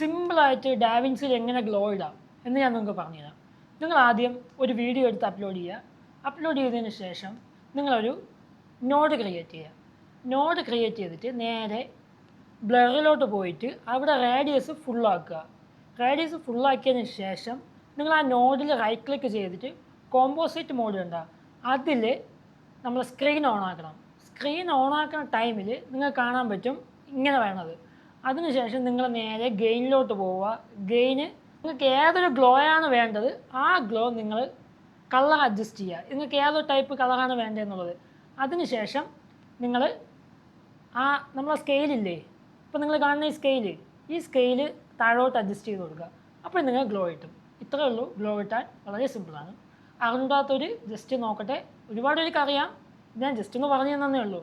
സിമ്പിളായിട്ട് ഡാവിൻസിൽ എങ്ങനെ ഗ്ലോ ഇടാം എന്ന് ഞാൻ നിങ്ങൾക്ക് പറഞ്ഞുതരാം. നിങ്ങൾ ആദ്യം ഒരു വീഡിയോ എടുത്ത് അപ്ലോഡ് ചെയ്യുക. അപ്ലോഡ് ചെയ്തതിന് ശേഷം നിങ്ങളൊരു നോഡ് ക്രിയേറ്റ് ചെയ്യുക. നോഡ് ക്രിയേറ്റ് ചെയ്തിട്ട് നേരെ ബ്ലറിലോട്ട് പോയിട്ട് അവിടെ റേഡിയസ് ഫുള്ളാക്കുക. റേഡിയസ് ഫുള്ളാക്കിയതിന് ശേഷം നിങ്ങൾ ആ നോഡിൽ റൈറ്റ് ക്ലിക്ക് ചെയ്തിട്ട് കോമ്പോസിറ്റ് മോഡ് ഉണ്ടാകും, അതിൽ നമ്മൾ സ്ക്രീൻ ഓൺ ആക്കണം. സ്ക്രീൻ ഓൺ ആക്കുന്ന ടൈമിൽ നിങ്ങൾക്ക് കാണാൻ പറ്റും ഇങ്ങനെ വേണത്. അതിനുശേഷം നിങ്ങൾ നേരെ ഗെയിനിലോട്ട് പോവുക. ഗെയിന് നിങ്ങൾക്ക് ഏതൊരു ഗ്ലോയാണ് വേണ്ടത് ആ ഗ്ലോ നിങ്ങൾ കളർ അഡ്ജസ്റ്റ് ചെയ്യുക. നിങ്ങൾക്ക് ഏതൊരു ടൈപ്പ് കളറാണ് വേണ്ടതെന്നുള്ളത്. അതിനുശേഷം നിങ്ങൾ നമ്മളെ സ്കെയിലില്ലേ, ഇപ്പോൾ നിങ്ങൾ കാണുന്ന ഈ സ്കെയില് താഴോട്ട് അഡ്ജസ്റ്റ് ചെയ്ത് കൊടുക്കുക. അപ്പോൾ നിങ്ങൾ ഗ്ലോ കിട്ടും. ഇത്രയേ ഉള്ളൂ. ഗ്ലോ കിട്ടാൻ വളരെ സിമ്പിളാണ്. അറിഞ്ഞൂടാത്തൊരു ജസ്റ്റ് നോക്കട്ടെ. ഒരുപാട് പേർക്ക് അറിയാം, ഞാൻ ജസ്റ്റ് ഒന്ന് പറഞ്ഞു തന്നേ ഉള്ളൂ.